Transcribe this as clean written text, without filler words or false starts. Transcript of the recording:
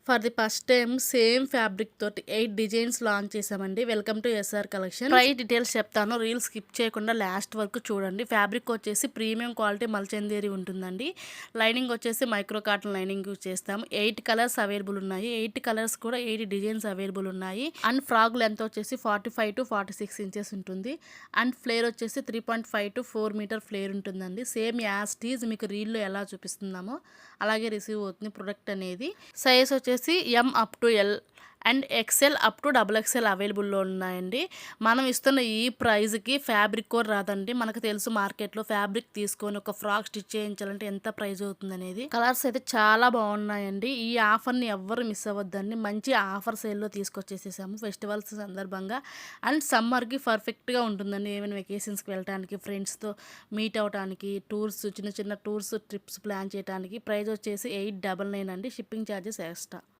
For the first time same fabric తోటి 8 designs launch చేసామండి. Welcome to SR collection. Price details చెప్తాను, reel skip చేయకుండా last వరకు చూడండి. ఫ్యాబ్రిక్ వచ్చేసి ప్రీమియం క్వాలిటీ మల్చందేరి ఉంటుందండి. లైనింగ్ వచ్చేసి మైక్రో కాటన్ లైనింగ్ యూజ్ చేస్తాము. 8 కలర్స్ అవైలబుల్ ఉన్నాయి. 8 కలర్స్ కూడా 8 డిజైన్స్ అవైలబుల్ ఉన్నాయి. అండ్ ఫ్రాక్ లెంత్ వచ్చేసి 45 to 46 ఇంచెస్ ఉంటుంది. అండ్ ఫ్లేర్ వచ్చేసి 3.5 to 4 మీటర్ ఫ్లేర్ ఉంటుందండి. సేమ్ యాజ్ టీజ్ మీకు రీల్లో ఎలా చూపిస్తున్నామో అలాగే రిసీవ్ అవుతుంది ప్రొడక్ట్ అనేది. సైజ్ వచ్చేసి M up to L and XL up to double XL అవైలబుల్లో ఉన్నాయండి. మనం ఇస్తున్న ఈ ప్రైజ్కి ఫ్యాబ్రిక్ కూడా రాదండి. మనకు తెలుసు మార్కెట్లో ఫ్యాబ్రిక్ తీసుకొని ఒక ఫ్రాక్ స్టిచ్ చేయించాలంటే ఎంత ప్రైజ్ అవుతుంది అనేది. కలర్స్ అయితే చాలా బాగున్నాయండి. ఈ ఆఫర్ని ఎవ్వరు మిస్ అవ్వద్దండి. మంచి ఆఫర్ సేల్లో తీసుకొచ్చేసేసాము ఫెస్టివల్స్ సందర్భంగా. అండ్ సమ్మర్కి పర్ఫెక్ట్గా ఉంటుందండి. ఏమైనా వెకేషన్స్కి వెళ్ళడానికి, ఫ్రెండ్స్తో మీట్ అవడానికి, టూర్స్, చిన్న చిన్న టూర్స్ ట్రిప్స్ ప్లాన్ చేయడానికి. ప్రైస్ వచ్చేసి 899 అండి. Shipping charges extra.